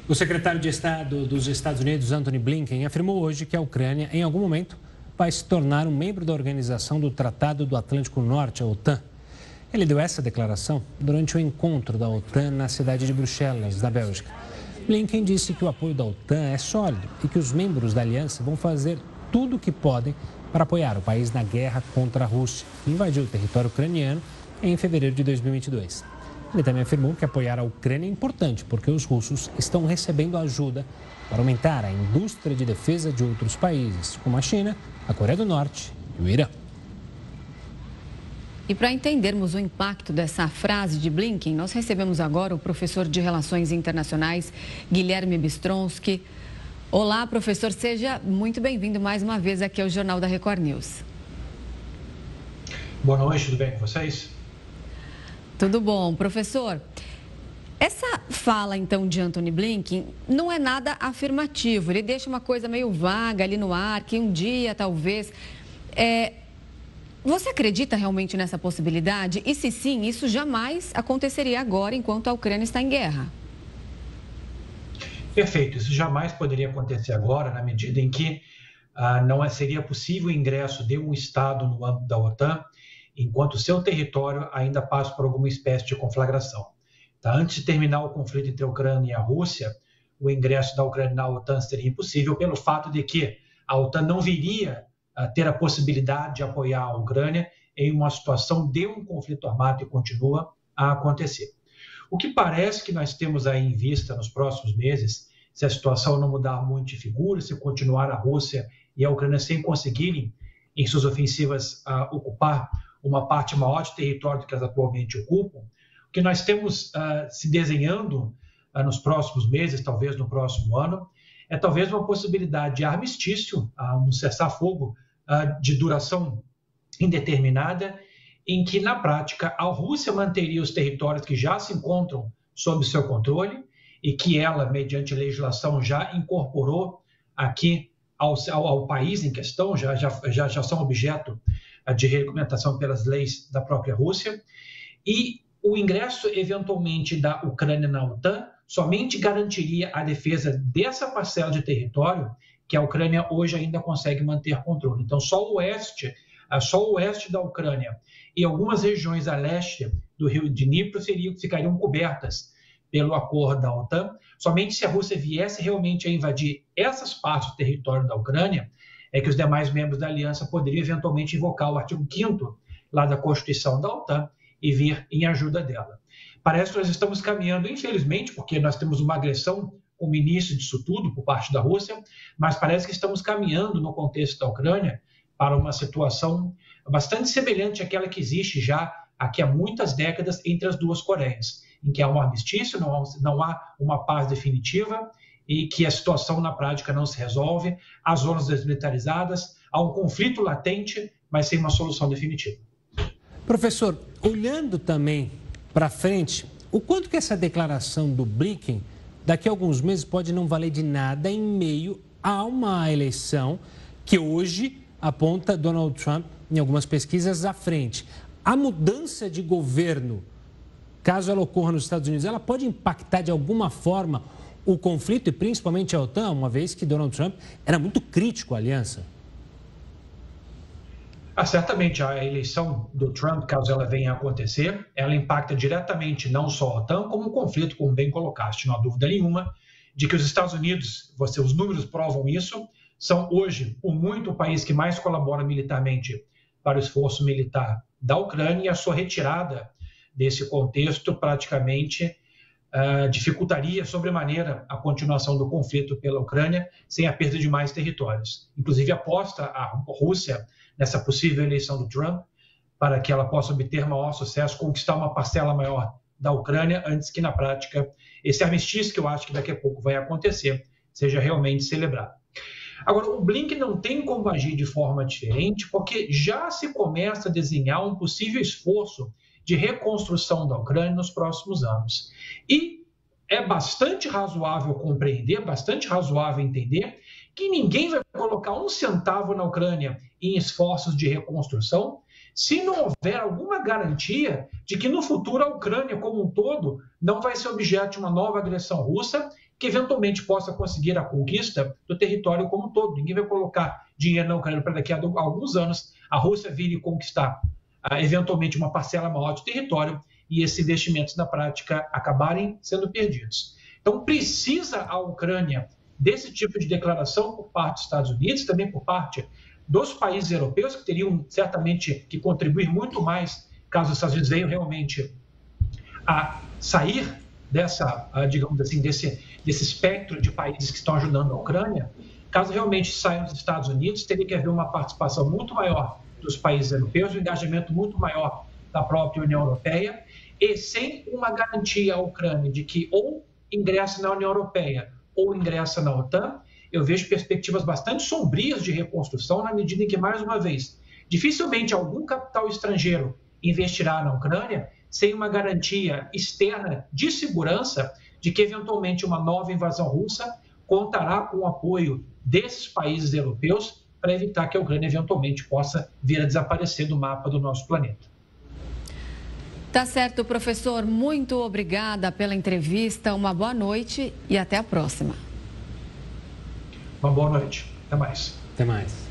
O secretário de Estado dos Estados Unidos, Antony Blinken, afirmou hoje que a Ucrânia, em algum momento, vai se tornar um membro da Organização do Tratado do Atlântico Norte, a OTAN. Ele deu essa declaração durante o encontro da OTAN na cidade de Bruxelas, na Bélgica. Blinken disse que o apoio da OTAN é sólido e que os membros da aliança vão fazer tudo o que podem para apoiar o país na guerra contra a Rússia, que invadiu o território ucraniano em fevereiro de 2022. Ele também afirmou que apoiar a Ucrânia é importante porque os russos estão recebendo ajuda para aumentar a indústria de defesa de outros países, como a China, a Coreia do Norte e o Irã. E para entendermos o impacto dessa frase de Blinken, nós recebemos agora o professor de Relações Internacionais, Guilherme Bistronsky. Olá, professor, seja muito bem-vindo mais uma vez aqui ao Jornal da Record News. Boa noite, tudo bem com vocês? Tudo bom, professor. Essa fala, então, de Antony Blinken não é nada afirmativo. Ele deixa uma coisa meio vaga ali no ar, que um dia, talvez... Você acredita realmente nessa possibilidade? E se sim, isso jamais aconteceria agora, enquanto a Ucrânia está em guerra? Perfeito. Isso jamais poderia acontecer agora, na medida em que não seria possível o ingresso de um Estado no âmbito da OTAN, enquanto o seu território ainda passa por alguma espécie de conflagração. Tá? Antes de terminar o conflito entre a Ucrânia e a Rússia, o ingresso da Ucrânia na OTAN seria impossível pelo fato de que a OTAN não viria a ter a possibilidade de apoiar a Ucrânia em uma situação de um conflito armado que continua a acontecer. O que parece que nós temos aí em vista nos próximos meses, se a situação não mudar muito de figura, se continuar a Rússia e a Ucrânia sem conseguirem, em suas ofensivas, ocupar uma parte maior de território do que elas atualmente ocupam, o que nós temos se desenhando nos próximos meses, talvez no próximo ano, é talvez uma possibilidade de armistício, um cessar-fogo de duração indeterminada, em que, na prática, a Rússia manteria os territórios que já se encontram sob seu controle e que ela, mediante legislação, já incorporou aqui ao país em questão, já são objeto de regulamentação pelas leis da própria Rússia, e o ingresso, eventualmente, da Ucrânia na OTAN somente garantiria a defesa dessa parcela de território que a Ucrânia hoje ainda consegue manter controle. Então, só o oeste da Ucrânia e algumas regiões a leste do rio de Dnipro ficariam cobertas pelo acordo da OTAN. Somente se a Rússia viesse realmente a invadir essas partes do território da Ucrânia, é que os demais membros da aliança poderiam eventualmente invocar o artigo 5º lá da Constituição da OTAN e vir em ajuda dela. Parece que nós estamos caminhando, infelizmente, porque nós temos uma agressão como início disso tudo por parte da Rússia, mas parece que estamos caminhando no contexto da Ucrânia para uma situação bastante semelhante àquela que existe já aqui há muitas décadas entre as duas Coreias, em que há um armistício, não há uma paz definitiva e que a situação na prática não se resolve, há zonas desmilitarizadas, há um conflito latente, mas sem uma solução definitiva. Professor, olhando também para frente, o quanto que essa declaração do Blinken daqui a alguns meses pode não valer de nada em meio a uma eleição que hoje aponta Donald Trump, em algumas pesquisas, à frente. A mudança de governo, caso ela ocorra nos Estados Unidos, ela pode impactar de alguma forma o conflito e principalmente a OTAN, uma vez que Donald Trump era muito crítico à aliança? Certamente a eleição do Trump, caso ela venha a acontecer, ela impacta diretamente não só a OTAN, como o conflito, como bem colocaste. Não há dúvida nenhuma de que os Estados Unidos, os números provam isso, são hoje, por muito, o país que mais colabora militarmente para o esforço militar da Ucrânia, e a sua retirada desse contexto praticamente dificultaria sobremaneira a continuação do conflito pela Ucrânia sem a perda de mais territórios. Inclusive, aposta a Rússia nessa possível eleição do Trump para que ela possa obter maior sucesso, conquistar uma parcela maior da Ucrânia, antes que, na prática, esse armistício, que eu acho que daqui a pouco vai acontecer, seja realmente celebrado. Agora, o Blinken não tem como agir de forma diferente, porque já se começa a desenhar um possível esforço de reconstrução da Ucrânia nos próximos anos. E é bastante razoável compreender, bastante razoável entender que ninguém vai colocar um centavo na Ucrânia em esforços de reconstrução se não houver alguma garantia de que no futuro a Ucrânia como um todo não vai ser objeto de uma nova agressão russa que eventualmente possa conseguir a conquista do território como um todo. Ninguém vai colocar dinheiro na Ucrânia para daqui a alguns anos a Rússia vir e conquistar eventualmente uma parcela maior de território e esses investimentos na prática acabarem sendo perdidos. Então precisa a Ucrânia desse tipo de declaração por parte dos Estados Unidos, também por parte dos países europeus, que teriam certamente que contribuir muito mais caso os Estados Unidos venham realmente a sair dessa, digamos assim, desse espectro de países que estão ajudando a Ucrânia. Caso realmente saiam dos Estados Unidos, teria que haver uma participação muito maior dos países europeus, um engajamento muito maior da própria União Europeia, e sem uma garantia à Ucrânia de que ou ingressa na União Europeia ou ingressa na OTAN, eu vejo perspectivas bastante sombrias de reconstrução, na medida em que, mais uma vez, dificilmente algum capital estrangeiro investirá na Ucrânia sem uma garantia externa de segurança de que, eventualmente, uma nova invasão russa contará com o apoio desses países europeus para evitar que a Ucrânia, eventualmente, possa vir a desaparecer do mapa do nosso planeta. Tá certo, professor. Muito obrigada pela entrevista. Uma boa noite e até a próxima. Uma boa noite. Até mais. Até mais.